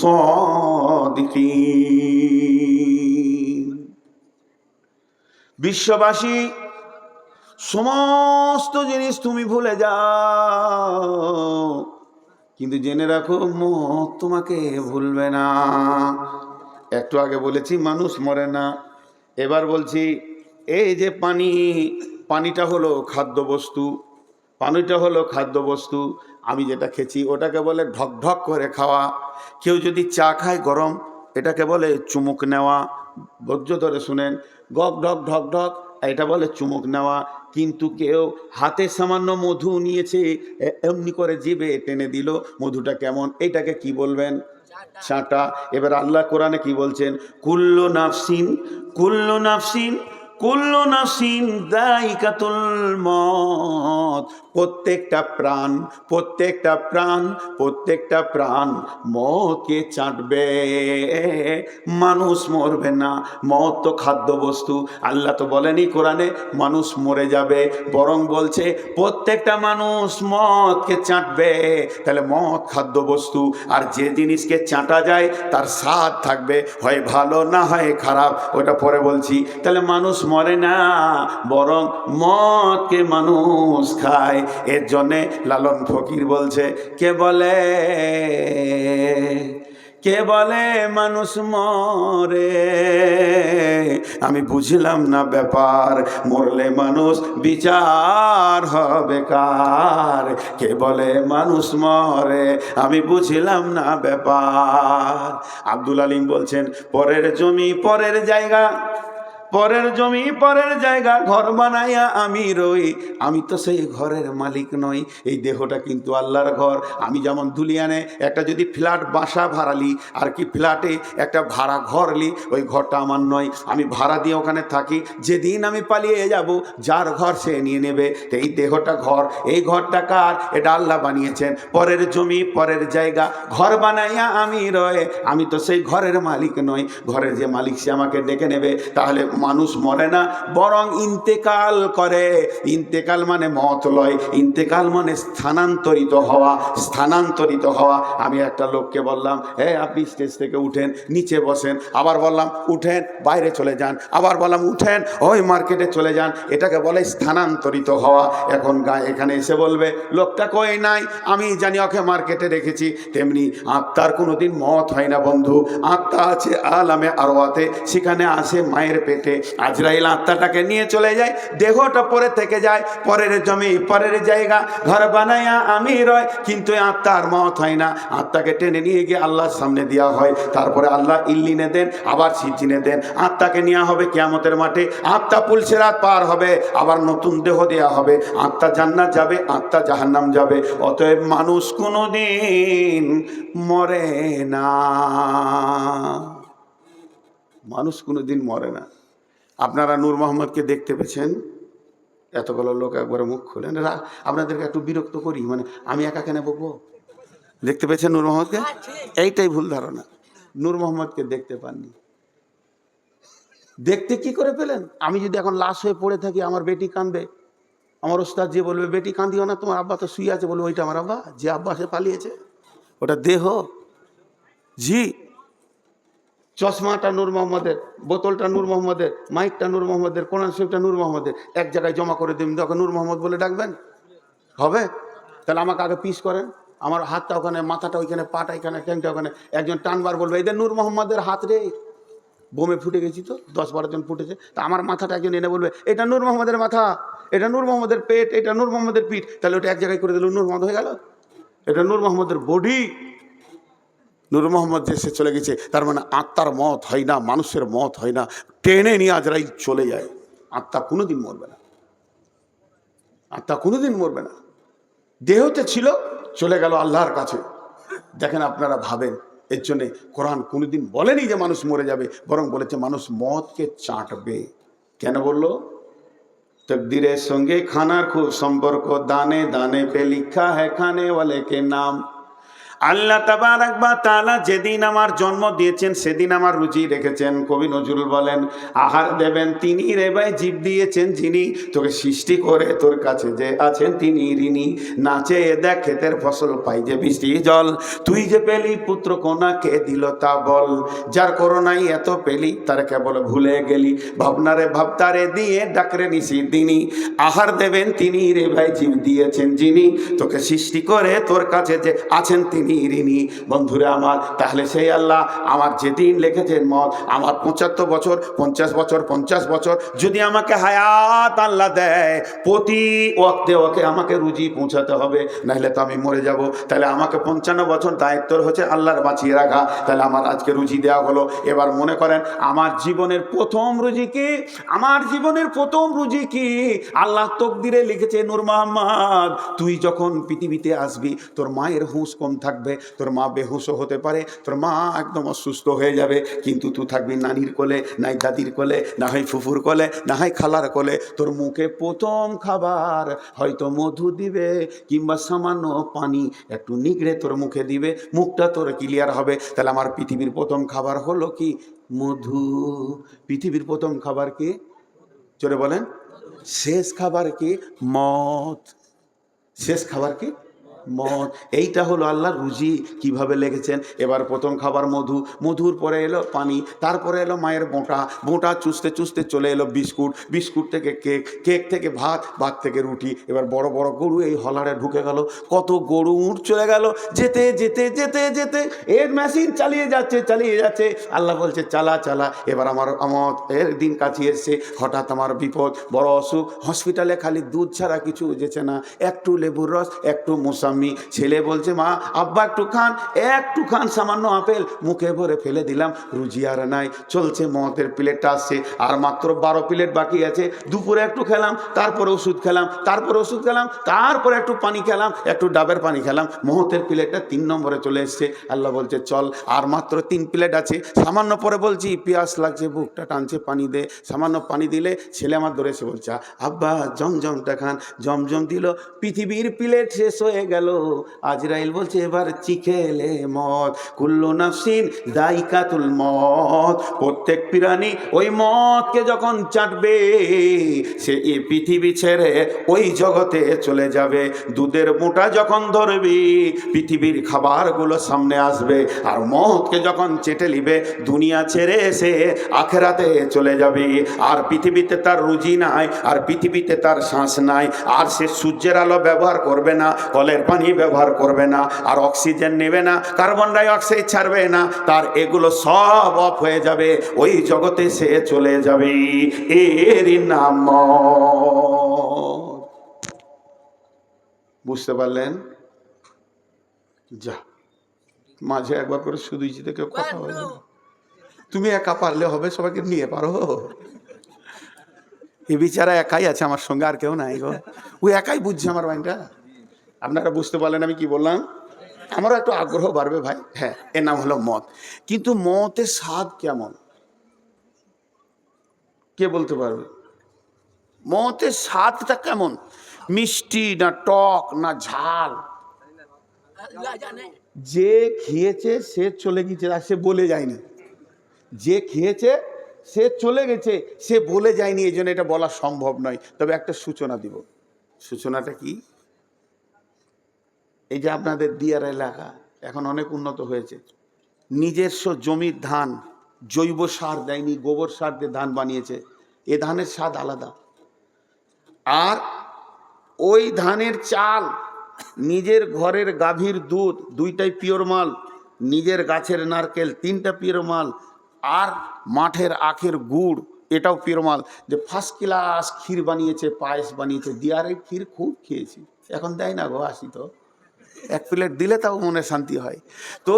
সাদিকিন। বিশ্ববাসী সমস্ত জিনিস তুমি ভুলে যাও, কিন্তু জেনে রাখো মত তোমাকে ভুলবে না। একটু আগে বলেছি মানুষ মরে না, এবার বলছি এই যে পানিটা হলো খাদ্যবস্তু, পানিটা হলো খাদ্যবস্তু। আমি যেটা খেছি ওটাকে বলে ঢক ঢক করে খাওয়া। কেউ যদি চা খায় গরম, এটাকে বলে চুমুক নেওয়া। ধৈর্য ধরে শুনেন, গক ঢক ঢক ঢক, এটা বলে চুমুক নেওয়া। কিন্তু কেউ হাতে সামান্য মধু নিয়েছে, এমনি করে জিভে টেনে দিল, মধুটা কেমন, এইটাকে কি বলবেন? চাটা। এবার আল্লাহ কোরআনে কি বলছেন? কুল্লু নাফসিন, কুল্লু নাফসিন, কুল্লু নাফসিন যায়িকাতুল মউত। প্রত্যেকটা প্রাণ, প্রত্যেকটা প্রাণ, প্রত্যেকটা প্রাণ মওতকে চাটবে। মানুষ মরবে না, মওত তো খাদ্যবস্তু। আল্লাহ তো বলেনি কোরআনে মানুষ মরে যাবে, বরং বলছে প্রত্যেকটা মানুষ মওতকে চাটবে। তাহলে মওত খাদ্যবস্তু, আর যে জিনিসকে চাটা যায় তার স্বাদ থাকবে, হয় ভালো না হয় খারাপ, ওটা পরে বলছি। তাহলে মানুষ মরে না, বরং মদকে মানুষ খায়। এর জন্যে লালন ফকির বলছে, কে বলে, কে বলে মানুষ মরে, আমি বুঝলাম না ব্যাপার, মরলে মানুষ বিচার হবে কার। কে বলে মানুষ মরে, আমি বুঝলাম না ব্যাপার। আব্দুল আলিম বলছেন, পরের জমি পরের জায়গা, পরের জমি পরের জায়গা, ঘর বানাইয়া আমি রই, আমি তো সেই ঘরের মালিক নই। এই দেহটা কিন্তু আল্লাহর ঘর। আমি যেমন দুলিয়ানে একটা যদি ফ্ল্যাট বাসা ভাড়ালি, আর কি ফ্ল্যাটে একটা ভাড়া ঘর লি, ওই ঘরটা আমার নয়, আমি ভাড়া দিয়ে ওখানে থাকি। যেদিন আমি পালিয়ে যাব, যার ঘর সে নিয়ে নেবে। তো এই দেহটা ঘর, এই ঘরটা কার? এটা আল্লাহ বানিয়েছেন। পরের জমি পরের জায়গা, ঘর বানাইয়া আমি রই, আমি তো সেই ঘরের মালিক নই। ঘরের যে মালিক সে আমাকে ডেকে নেবে। তাহলে মানুষ মরে না, বরং ইন্তেকাল করে। ইন্তেকাল মানে মত লয়, ইন্তেকাল মানে স্থানান্তরিত হওয়া, স্থানান্তরিত হওয়া। আমি একটা লোককে বললাম, আপনি স্টেজ থেকে উঠেন, নিচে বসেন। আবার বললাম উঠেন, বাইরে চলে যান। আবার বললাম উঠেন, ওই মার্কেটে চলে যান। এটাকে বলে স্থানান্তরিত হওয়া। এখন এখানে এসে বলবে লোকটা কই নাই, আমি জানি ওকে মার্কেটে রেখেছি। তেমনি আত্মার কোনোদিন মত হয় না বন্ধু। আত্মা আছে আলামে আরওয়াতে, সেখানে আসে মায়ের পেটে। আজরাইল আত্মাটাকে নিয়ে চলে যায়, দেহটা পরে থেকে যায়। পরের জমি পরের জায়গা, ঘর বানাইয়া আমি রয়, কিন্তু আত্মার মত হয় না। আত্মাকে টেনে নিয়ে গিয়ে আল্লাহর সামনে দেওয়া হয়। তারপরে আল্লাহ ইল্লিনে দেন, আবার সিজিনে দেন। আত্মাকে নেওয়া হবে কিয়ামতের মাঠে, আত্মা পুলসিরাত পার হবে, আবার নতুন দেহ দেওয়া হবে। আত্মা জান্নাত যাবে, আত্মা জাহান্নাম যাবে। অতএব মানুষ কোনোদিন মরে না, মানুষ কোনোদিন মরে না। আপনারা নূর মোহাম্মদকে দেখতে পেয়েছেন? এতগুলো লোক একবারে মুখ খুলেন, আপনাদেরকে একটু বিরক্ত করি, মানে আমি একা কেন বকবো? দেখতে পেয়েছেন নূর মোহাম্মদকে? এইটাই ভুল ধারণা, নূর মোহাম্মদকে দেখতে পাননি। দেখতে কি করে পেলেন? আমি যদি এখন লাশ হয়ে পড়ে থাকি, আমার বেটি কাঁদবে, আমার ওস্তাদ যে বলবে বেটি কাঁদিও না, তোমার আব্বা তো শুয়ে আছে, বলবো ওইটা আমার আব্বা, যে আব্বা সে পালিয়েছে, ওটা দেহ। জি, চশমাটা নূর মোহাম্মদের, বোতলটা নূর মোহাম্মদের, মাইকটা নূর মোহাম্মদের, কোরআন শরীফটা নূর মোহাম্মদের, এক জায়গায় জমা করে দিন, তখন নূর মোহাম্মদ বলে ডাকবেন হবে? তাহলে আমাকে আগে পিস করেন, আমার হাতটা ওখানে, মাথাটা ওইখানে, পাটা এখানে, ট্যাংটা ওখানে, একজন টানবার বলবে এদের নূর মোহাম্মদের হাত রে, বোমে ফুটে গেছি তো, 10-12 জন ফুটেছে, তা আমার মাথাটা একজন এনে বলবে এটা নূর মোহাম্মদের মাথা, এটা নূর মোহাম্মদের পেট, এটা নূর মোহাম্মদের পিঠ, তাহলে ওটা এক জায়গায় করে দিল, নূর মোহাম্মদ হয়ে গেল। এটা নূর মোহাম্মদের বডি, নূর মোহাম্মদ যে সে চলে গেছে, তার মানে আত্মার মত হয় না, মানুষের মত হয় না, টেনে নিয়ে আজরাইল চলে যায়। আত্মা কোনোদিন মরবে না, আত্মা কোনোদিন মরবে না। দেহতে ছিল, চলে গেল আল্লাহর কাছে। দেখেন আপনারা ভাবেন, এর জন্যে কোরআন কোনোদিন বলেনি যে মানুষ মরে যাবে, বরং বলেছে মানুষ মতকে চাটবে। কেন বললো? তকদিরের সঙ্গে খানার খুব সম্পর্ক, দানে দানে পে লিখা হ্যায় খানে ওয়ালে কে নাম। আল্লাহ তাবারাক ওয়া তাআলা যেদিন আমার জন্ম দিয়েছেন সেদিন আমার রুজি রেখেছেন। কবি নজরুল বলেন, আহার দেবেন তিনি রে ভাই, জীব দিয়েছেন যিনি, তোকে সৃষ্টি করে তোর কাছে যে আছেন তিনি ঋণী। নাচে দেখ ক্ষেতের ফসল পাই যে বৃষ্টি জল, তুই যে পেলি পুত্র কোনা কে দিল তা বল। যার করোনাই এত পেলি তার কেবল ভুলে গেলি, ভাবনারে ভাবতারে দিয়ে ডাকরে নিশি দিনী। আহার দেবেন তিনি রে ভাই, জীব দিয়েছেন যিনি, তোকে সৃষ্টি করে তোর কাছে যে আছেন তিনি ঋণী। বন্ধুরা আমার, তাহলে সেই আল্লাহ আমার যেদিন লিখেছেন মত, আমার 75 বছর 50 বছর 50 বছর যদি আমাকে হায়াত আল্লাহ দেয়, প্রতি ওয়াক্তে ওকে আমাকে রুজি পৌঁছাতে হবে, নাহলে তো আমি মরে যাব। তাহলে আমাকে 55 বছর দায়িত্ব হচ্ছে আল্লাহর বাঁচিয়ে রাখা। তাহলে আমার আজকে রুজি দেওয়া হলো। এবার মনে করেন আমার জীবনের প্রথম রুজি কি? আমার জীবনের প্রথম রুজি কি? আল্লাহ তকদিরে লিখেছে, নূর মোহাম্মদ তুই যখন পৃথিবীতে আসবি তোর মায়ের হুঁশ কম থাকবে, তোর মা বেহুশও হতে পারে, তোর মা একদম অসুস্থ হয়ে যাবে, কিন্তু তুই থাকবি নানির কোলে, নাই দাদির কোলে, না হয় ফুফুর কোলে, না হয় খালার কোলে। তোর মুখে প্রথম খাবার হয়তো মধু দিবে, কিংবা সামান্য পানি একটু নিগড়ে তোর মুখে দিবে, মুখটা তোর ক্লিয়ার হবে। তাহলে আমার পৃথিবীর প্রথম খাবার হলো কি? মধু। পৃথিবীর প্রথম খাবার কি? জোরে বলেন। শেষ খাবার কি? মদ। শেষ খাবার কি? মদ। এইটা হলো আল্লাহর রুজি কিভাবে লেগেছেন। এবার প্রথম খাবার মধু, মধুর পরে এলো পানি, তারপরে এলো মায়ের বোঁটা, বোঁটা চুষতে চুষতে চলে এলো বিস্কুট, বিস্কুট থেকে কেক, কেক থেকে ভাত, ভাত থেকে রুটি। এবার বড় বড় গরু এই হলারে ঢুকে গেল, কত গরু উঠ চলে গেল, যেতে যেতে যেতে যেতে এর মেশিন চালিয়ে যাচ্ছে চালিয়ে যাচ্ছে। আল্লাহ বলছে চালা চালা। এবার আমার এর দিন কাছে এসছে, হঠাৎ আমার বিপদ, বড় অসুখ, হসপিটালে খালি দুধ ছাড়া কিছু যেছে না, একটু লেবুর রস, একটু মোসাম্মি। ছেলে বলছে, মা আব্বা একটু খান, একটু খান, সামান্য আপেল মুখে ভরে ফেলে দিলাম, রুজি আর নাই। চলছে মতের প্লেটটা আসছে, আর মাত্র 12 প্লেট বাকি আছে। দুপুরে একটু খেলাম, তারপরে ওষুধ খেলাম, তারপরে ওষুধ খেলাম, তারপরে একটু পানি খেলাম, একটু ডাবের পানি খেলাম, মহতের প্লেটটা 3 নম্বরে চলে এসছে। আল্লাহ বলছে চল, আর মাত্র 3 প্লেট আছে। সামান্য পরে বলছি পিয়াস লাগছে, বুকটা টানছে, পানি দে। সামান্য পানি দিলে ছেলে আমার ধরে এসে বলছে, আব্বা জমজমটা খান। জমজম দিল, পৃথিবীর প্লেট শেষ হয়ে গেল। আজরাইল বলছে এবার চিখেলে মত, কুল্লু নাফসিন দাইকাতুল মত। প্রত্যেক প্রাণী ওই মতকে যখন চাটবে সে এই পৃথিবী ছেড়ে ওই জগতে চলে যাবে। দুধের মোটা যখন ধরবি পৃথিবীর খাবারগুলো সামনে আসবে, আর মতকে যখন চেটে নিবে দুনিয়া ছেড়ে এসে আখেরাতে চলে যাবে। আর পৃথিবীতে তার রুজি নাই, আর পৃথিবীতে তার শ্বাস নাই, আর সে সূর্যের আলো ব্যবহার করবে না, কলের পানি ব্যবহার করবে না, আর অক্সিজেন নেবে না, কার্বন ডাই অক্সাইড ছাড়বে না, তার এগুলো সব অফ হয়ে যাবে, ওই জগতে সে চলে যাবে। এরই নাম মত। বুঝতে পারলেন? যা মাঝে একবার করে শুধু ইজিতে কেউ কথা বলে না। তুমি একা পারলে হবে, সবাইকে নিয়ে পারো। এ বিচারা একাই আছে আমার সঙ্গে, আর কেউ নাই গো। ও একাই বুঝছে আমার মাইন্ডটা। আপনারা বুঝতে পারলেন আমি কি বললাম? আমারও একটু আগ্রহ বাড়বে ভাই। হ্যাঁ, এর নাম হলো মত। কিন্তু মতের স্বাদ কেমন কে বলতে পারবে? মতের স্বাদটা কেমন? মিষ্টি না টক না ঝাল? যে খেয়েছে সে চলে গেছে, আর সে বলে যায়নি। যে খেয়েছে সে চলে গেছে, সে বলে যায়নি, এই জন্য এটা বলা সম্ভব নয়। তবে একটা সূচনা দিব। সূচনাটা কি? এই যে আপনাদের দিয়ার এলাকা এখন অনেক উন্নত হয়েছে, নিজস্ব জমির ধান জৈব সার দেয়নি, গোবর সার দিয়ে ধান বানিয়েছে। এ ধানের স্বাদ আলাদা। আর ওই ধানের চাল, নিজের ঘরের গাভীর দুধ 2টাই পিওর মাল, নিজের গাছের নারকেল 3টা পিওর মাল, আর মাঠের আখের গুড় এটাও পিওর মাল। যে ফার্স্ট ক্লাস ক্ষীর বানিয়েছে, পায়েস বানিয়েছে। দিয়ারের ক্ষীর খুব খেয়েছি, এখন দেয় না গো, আসি তো 1 প্লেট দিলে তাও মনে শান্তি হয়। তো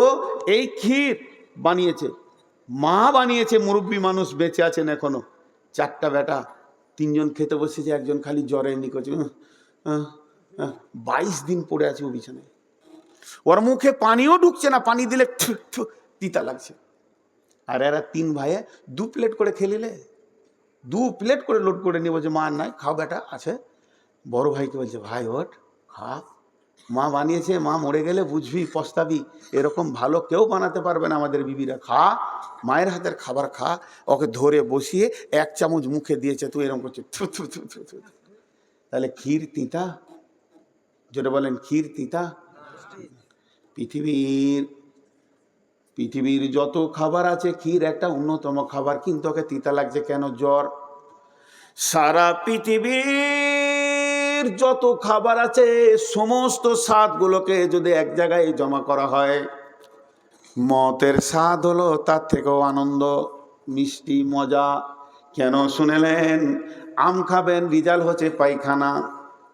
এই ক্ষীর বানিয়েছে, মা বানিয়েছে, মুরব্বী মানুষ বেঁচে আছেন এখনো, 4টা বেটা, 3জন খেতে বসেছে, একজন খালি জ্বরে নিকোছে, 22 দিন পড়ে আছে ও বিছানায়। ওর মুখে পানিও ঢুকছে না, পানি দিলে তিতা লাগছে। আর এরা 3 ভাইয়ে 2 প্লেট করে খেলিলে, 2 প্লেট করে লোড করে নিয়ে বলছে মা নাই, খাও বেটা আছে। বড় ভাইকে বলছে ভাই ওঠ খা, মা বানিয়েছে, মা মরে গেলে বুঝবি, পস্তাবি। এরকম ভালো কেউ বানাতে পারবে না আমাদের বিবিরা। খা, মায়ের হাতের খাবার খা। ওকে ধরে বসিয়ে 1 চামচ মুখে দিয়েছে, তুই এরকম করছিস, থু থু থু থু থু। তাহলে ক্ষীর তিতা? যেটা বলেন ক্ষীর তিতা? পৃথিবীর যত খাবার আছে ক্ষীর একটা অন্যতম খাবার, কিন্তু ওকে তিতা লাগছে কেন? জ্বর। সারা পৃথিবীর যত খাবার আছে সমস্ত স্বাদগুলোকে যদি এক জায়গায় জমা করা হয়, মতের স্বাদ হলো তার থেকেও আনন্দ, মিষ্টি, মজা। কেন শুনেলেন? আম খাবেন, রিজাল্ট হচ্ছে পায়খানা।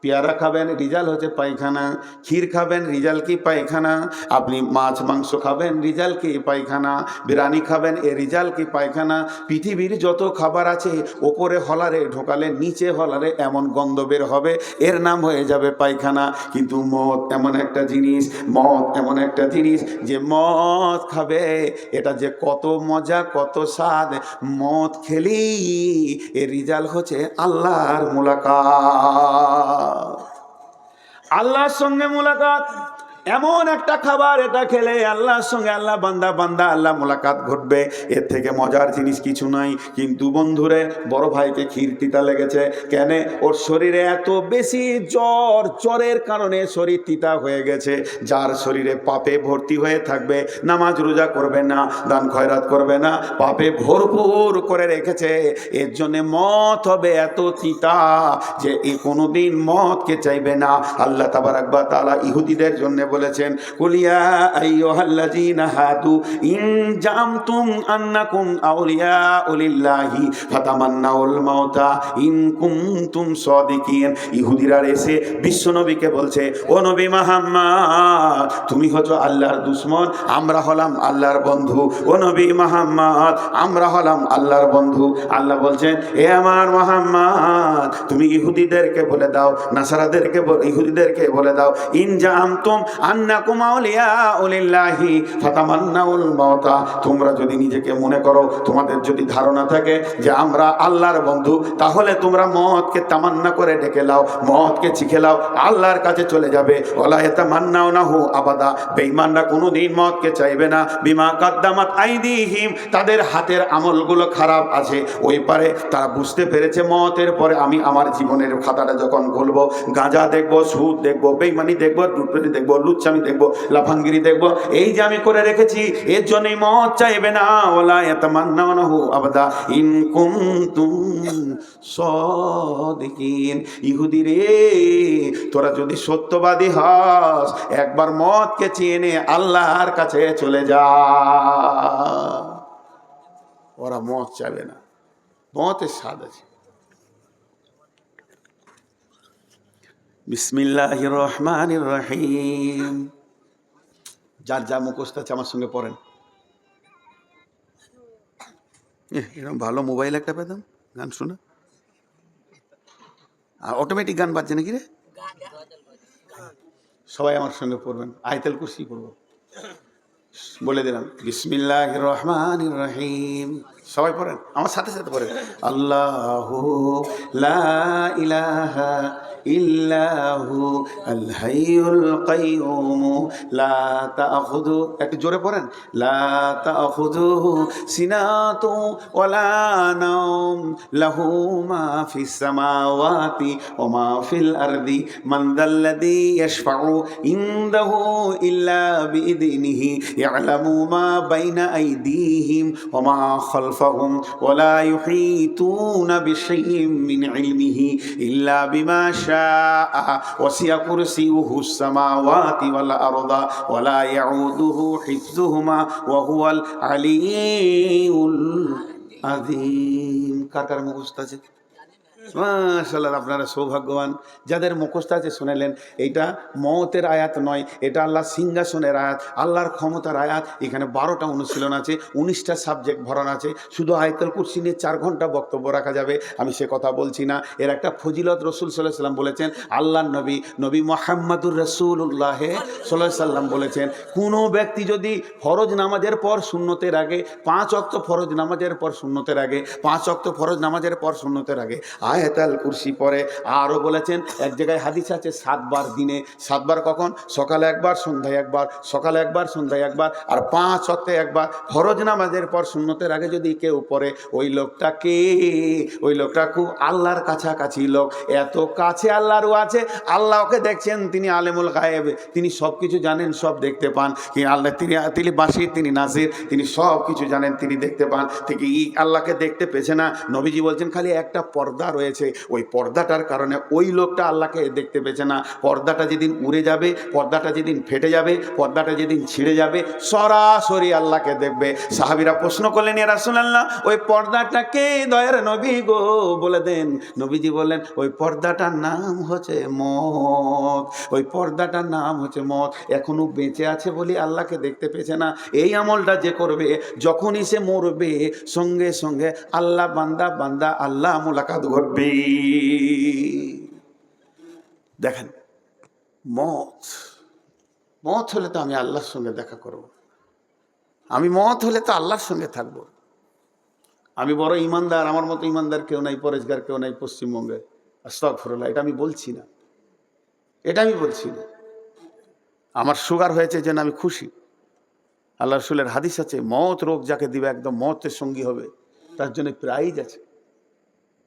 পেয়ারা খাবেন, রিজাল্ট হচ্ছে পায়খানা। ক্ষীর খাবেন, রিজাল্ট কি? পায়খানা। আপনি মাছ মাংস খাবেন, রিজাল্ট কি? পায়খানা। বিরিয়ানি খাবেন, এ রিজাল্ট কি? পায়খানা। পৃথিবীর যত খাবার আছে ওপরে হলারে ঢোকালে নিচে হলারে এমন গন্ধ বের হবে, এর নাম হয়ে যাবে পায়খানা। কিন্তু মদ এমন একটা জিনিস, মদ এমন একটা জিনিস যে মদ খাবে এটা যে কত মজা, কত স্বাদ। মদ খেলেই এর রিজাল্ট হচ্ছে আল্লাহর মুলাকাত। আল্লাহর সঙ্গে মুলাকাত এমন একটা খাবার, এটা খেলে আল্লাহর সঙ্গে আল্লাহ বান্দা আল্লাহ মুলাকাত ঘটবে। এর থেকে মজার জিনিস কিছু নাই। কিন্তু বন্ধুরে, বড় ভাইকে ক্ষীর তিতা লেগেছে কেন? ওর শরীরে এত বেশি জ্বরের কারণে শরীর তিতা হয়ে গেছে। যার শরীরে পাপে ভর্তি হয়ে থাকবে, নামাজ রোজা করবে না, দান খয়রাত করবে না, পাপে ভরপুর করে রেখেছে। এর জন্যে মদ হবে এত তিতা যে এ কোনোদিন মদকে চাইবে না। আল্লাহ তাবারাক ওয়া তাআলা ইহুদিদের জন্য বলেছেন, কুলিয়া আইয়ুহাল্লাযীনা হাদু ইন জামতুম আন্নাকুম আউলিয়াউ লিল্লাহি ফাতামান্নাউল মাউতা ইন কুনতুম সাদিকিন। ইহুদিরা এসে বিশ্বনবীকে বলছে, ও নবী মুহাম্মদ, তুমি হচ্ছ আল্লাহর দুশমন, আমরা হলাম আল্লাহর বন্ধু। ও নবী মুহাম্মদ, আমরা হলাম আল্লাহর বন্ধু। আল্লাহ বলছেন, এ আমার মুহাম্মদ, তুমি ইহুদিদেরকে বলে দাও, নাসারাদেরকে, ইহুদিদেরকে বলে দাও, ইন জামতুম আন্নাকুম আউলিয়াউ লিল্লাহি ফাতামান্নাউল মাউতা, তোমরা যদি নিজেকে মনে করো, তোমাদের যদি ধারণা থাকে যে আমরা আল্লাহর বন্ধু, তাহলে তোমরা মদকে তামান্না করে ডেকে লাও, মদকে চিখে লাও, আল্লাহর কাছে চলে যাবে। ওয়ালা ইয়াতামান্নাউনাহু আবাদা, বেঈমানরা কোনোদিন মদকে চাইবে না। বিমা কাদ্দামাত আইদিহিম, তাদের হাতের আমলগুলো খারাপ আছে। ওই পারে তারা বুঝতে পেরেছে মদের পরে আমি আমার জীবনের খাতাটা যখন খুলবো, গাঁজা দেখবো, সুদ দেখবো, বেঈমানি দেখবো, দুর্নীতি দেখবো, লুচ্চামি দেখবো, লাফাঙ্গিরি দেখবো, এই যে আমি করে রেখেছি, এর জন্যই মদ চাইবে না। ওয়ালা ইয়াতামান্নাউনাহু আবাদা ইন কুনতুম সাদিকিন। ইহুদি রে, তোরা যদি সত্যবাদী হস, একবার মদকে চেনে আল্লাহর কাছে চলে যা। ওরা মদ চাইবে না, মদের স্বাদ আছে। বিসমিল্লাহির রহমানির রহিম। যার যা মুখস্থ আছে আমার সঙ্গে পড়েন। এরকম ভালো মোবাইল একটা পেতাম, গান শোনা। আর অটোমেটিক গান বাজছে নাকি রে? সবাই আমার সঙ্গে পড়বেন, আয়াতুল কুরসি পড়ব। বলে দিলাম, বিসমিল্লাহির রহমানির রহিম। সবাই পড়েন, আমার সাথে সাথে পড়েন। আল্লাহু লা ইলাহা ইল্লাহু আল হাইয়ুল কাইয়ুম লা তাখুযু, একটু জোরে পড়েন, লা তাখুযুহু সিনাতু ওয়ালা নাওম লাহু মা ফিস সামাওয়াতি ওয়া মা ফিল আরদি মান যাল্লাযী ইয়াশফাউ ইনদাহু ইল্লা বিইযনিহি ইয়ালামু মা বাইনা আইদিহিম ওয়া মা খালফাহুম ওয়া লা ইউহীতুনা বিশাইইন মিন ইলমিহি ইল্লা বিমা ওয়াসিয়া কুরসিয়ুহুস সামাওয়াতি ওয়াল আরদা ওয়া লা ইয়াউদুহু হিফযুহুমা ওয়া হুয়াল আলিয়্যুল আযীম। কার কার মুখস্থ আছে? মাশাআল্লাহ, আপনারা সৌভাগ্যবান যাদের মুখস্থ আছে। শুনেলেন, এইটা মওতের আয়াত নয়, এটা আল্লাহর সিংহাসনের আয়াত, আল্লাহর ক্ষমতার আয়াত। এখানে 12টা অনুশীলন আছে, 19টা সাবজেক্ট ভরান আছে। শুধু আয়াতুল কুরসি নিয়ে 4 ঘন্টা বক্তব্য রাখা যাবে, আমি সে কথা বলছি না। এর একটা ফজিলত রাসূল সাল্লাল্লাহু আলাইহি সাল্লাম বলেছেন। আল্লাহর নবী মুহাম্মাদুর রাসূলুল্লাহ সাল্লাল্লাহু আলাইহি সাল্লাম বলেছেন, কোনো ব্যক্তি যদি ফরজ নামাজের পর সুন্নতের আগে 5 ওয়াক্ত ফরজ নামাজের পর সুন্নতের আগে 5 ওয়াক্ত ফরজ নামাজের পর সুন্নতের আগে আয়াতুল কুরসি পড়ে। আরও বলেছেন এক জায়গায় হাদিস আছে 7 বার দিনে, 7 বার কখন? সকালে একবার, সন্ধ্যায় একবার, সকালে একবার, সন্ধ্যায় একবার, আর 5 ওয়াক্তে একবার। ফরজ নামাজের পর সুন্নতের আগে যদি কেউ পড়ে, ওই লোকটাকে, ওই লোকটা খুব আল্লাহর কাছাকাছি লোক। এত কাছে আল্লাহরও আছে, আল্লাহ ওকে দেখছেন, তিনি আলেমুল গায়েব, তিনি সব কিছু জানেন, সব দেখতে পান। কি আল্লাহ, তিনি বাসির, তিনি নাজির, তিনি সব কিছু জানেন, তিনি দেখতে পান। ঠিক আল্লাহকে দেখতে পেছে না। নবীজি বলছেন খালি একটা পর্দা রয়েছে, ওই পর্দাটার কারণে ওই লোকটা আল্লাহকে দেখতে পেছে না। পর্দাটা যেদিন উড়ে যাবে, পর্দাটা যেদিন ফেটে যাবে, পর্দাটা যেদিন ছিঁড়ে যাবে, সরাসরি আল্লাহকে দেখবে। সাহাবীরা প্রশ্ন করলেন, ইয়া রাসূলুল্লাহ, ওই পর্দাটাকে দয়ার নবী গো বলে দেন। নবীজি বললেন, ওই পর্দাটার নাম হচ্ছে মত। ওই পর্দাটার নাম হচ্ছে মত। এখনো বেঁচে আছে বলে আল্লাহকে দেখতে পেছে না। এই আমলটা যে করবে, যখনই সে মরবে, সঙ্গে সঙ্গে আল্লাহ বান্দা বান্দা আল্লাহ মুলাকাত ঘটবে। দেখেন, মত, মত হলে তো আমি আল্লাহর সঙ্গে দেখা করব। আমি মত হলে তো আল্লাহর সঙ্গে থাকবো। আমি বড় ইমানদার, আমার মতো ইমানদার কেউ নাই, পরেশগার কেউ নাই পশ্চিমবঙ্গে। আস্তাগফিরুল্লাহ, এটা আমি বলছি না, এটা আমি বলছি না। আমার সুগার হয়েছে যেন আমি খুশি। আল্লাহ রাসূলের হাদিস আছে, মত রোগ যাকে দিবে একদম মতের সঙ্গী হবে, তার জন্য প্রাইজ আছে।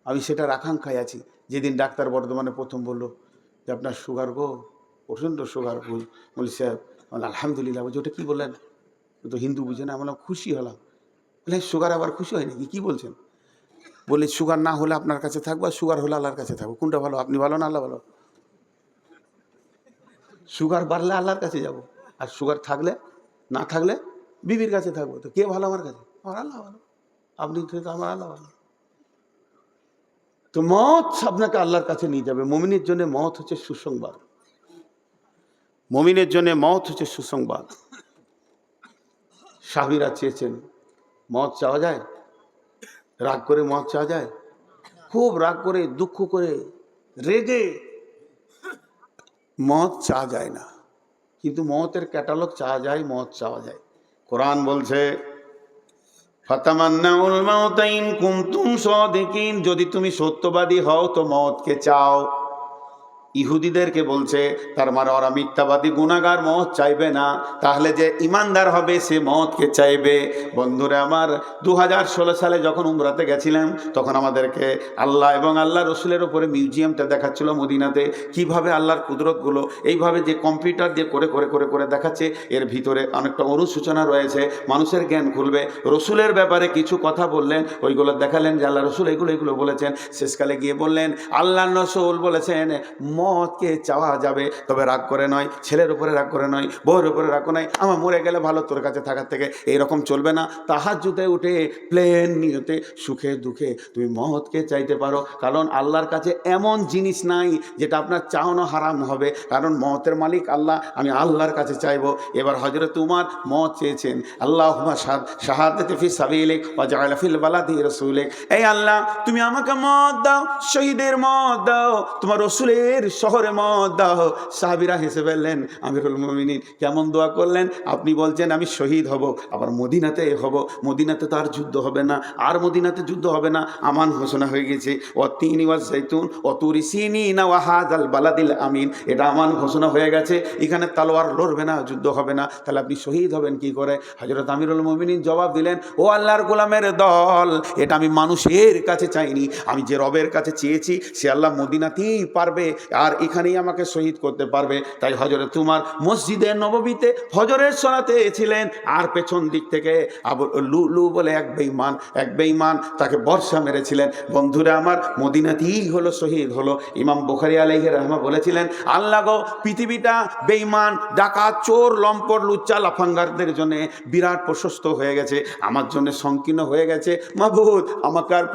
আমি সেটার আকাঙ্ক্ষায় আছি। যেদিন ডাক্তার বর্ধমানে প্রথম বললো যে আপনার সুগার গো, প্রচণ্ড সুগার। বলি সাহেব, আলহামদুলিল্লাহ। বলছি ওটা কী বললেন? তো হিন্দু বুঝে না। আমরা খুশি হলাম। বলে সুগার আবার খুশি হয় নাকি? কী বলছেন? বলে সুগার না হলে আপনার কাছে থাকবো, আর সুগার হলে আল্লাহর কাছে থাকবো। কোনটা ভালো? আপনি ভালো না আল্লাহ ভালো? সুগার বাড়লে আল্লাহর কাছে যাব, আর সুগার থাকলে, না থাকলে বিবির কাছে থাকবো। তো কে ভালো আমার কাছে? আমার আল্লাহ ভালো। আপনি তো আমার আল্লাহ ভালো। তো মত আপনাকে আল্লাহর কাছে নিয়ে যাবে। মুমিনের জন্য মত হচ্ছে সুসংবাদ। মুমিনের জন্য মত হচ্ছে সুসংবাদ। সাহাবীরা চেয়েছেন, মত চাওয়া যায়? রাগ করে মত চাওয়া যায়? খুব রাগ করে, দুঃখ করে, রেগে মত চাওয়া যায় না। কিন্তু মতের ক্যাটালগ চাওয়া যায়, মত চাওয়া যায়। কোরআন বলছে, ফাতামান্নাউল মাউতা ইন কুনতুম সাদিকিন, যদি তুমি সত্যবাদী হও তো মতকে চাও। ইহুদিদেরকে বলছে, তার মানে ওরা মিথ্যাবাদী গুনাহগার, মত চাইবে না। তাহলে যে ইমানদার হবে সে মতকে চাইবে। বন্ধুরা আমার, 2016 সালে যখন উমরাতে গেছিলাম, তখন আমাদেরকে আল্লাহ এবং আল্লাহ রসুলের উপরে মিউজিয়ামটা দেখাচ্ছিল মদিনাতে। কিভাবে আল্লাহর কুদরতগুলো এইভাবে যে কম্পিউটার দিয়ে করে করে করে করে দেখাচ্ছে, এর ভিতরে অনেকটা অনুসূচনা রয়েছে, মানুষের জ্ঞান খুলবে। রসুলের ব্যাপারে কিছু কথা বললেন, ওইগুলো দেখালেন যে আল্লাহ রসুল এগুলো এগুলো বলেছেন। শেষকালে গিয়ে বললেন, আল্লাহ রসুল বলেছেন মতকে চাওয়া যাবে, তবে রাগ করে নয়, ছেলের উপরে রাগ করে নয়, বউয়ের উপরে রাগ করে নয়, আমার মরে গেলে ভালো তোর কাছে থাকার থেকে, এইরকম চলবে না। তাহাজ্জুদে উঠে প্লেন নিয়তে সুখে দুঃখে তুমি মতকে চাইতে পারো, কারণ আল্লাহর কাছে এমন জিনিস নাই যেটা আপনার চাওয়ানো হারাম হবে, কারণ মতের মালিক আল্লাহ। আমি আল্লাহর কাছে চাইবো। এবার হযরত উমর মত চেয়েছেন, আল্লাহুম্মা শাহাদাতি ফি সাবিলিক ওয়া জাআলা ফিল বালাদি রাসূলিক, এই আল্লাহ তুমি আমাকে মত দাও, শহীদের মত দাও, তোমার রাসূলের শহরে মত দাও। সাহাবীরা হেসে ফেললেন। আমিরুল মুমিনিন কেমন দোয়া করলেন? আপনি বলছেন আমি শহীদ হব, আবার মদিনাতে হব, মদিনাতে তো আর যুদ্ধ হবে না, আর মদিনাতে যুদ্ধ হবে না, আমান ঘোষণা হয়ে গেছে। ওয়াতিনি ওয়াজ জাইতুন ওয়া তুরি সিনিনা ওয়া হাযাল বালাদিল আমিন, এটা আমান ঘোষণা হয়ে গেছে, এখানে তলোয়ার লড়বে না, যুদ্ধ হবে না, তাহলে আপনি শহীদ হবেন কি করে? হযরত আমিরুল মুমিনিন জবাব দিলেন, ও আল্লাহর গোলামের দল, এটা আমি মানুষের কাছে চাইনি, আমি যে রবের কাছে চেয়েছি সে আল্লাহ মদিনাতেই পারবে, আর এখানেই আমাকে শহীদ করতে পারবে। তাই হযরত উমর মসজিদে নববীতে হজরের সলাতে ছিলেন, আর পেছন দিক থেকে আবু লুলু বলে এক বেঈমান তাকে বর্ষা মেরেছিলেন। বন্ধুরা আমার, মদিনাতেই হলো শহীদ হলো। ইমাম বুখারী আলাইহির রাহমা বলেছিলেন, আল্লাহ গো, পৃথিবীটা বেঈমান, ডাকাত, চোর, লম্পট, লুচ্চা, লাফাঙ্গারদের জন্য বিরাট প্রশস্ত হয়ে গেছে, আমার জন্য সংকীর্ণ হয়ে গেছে। মাবুদ, আমাকে আর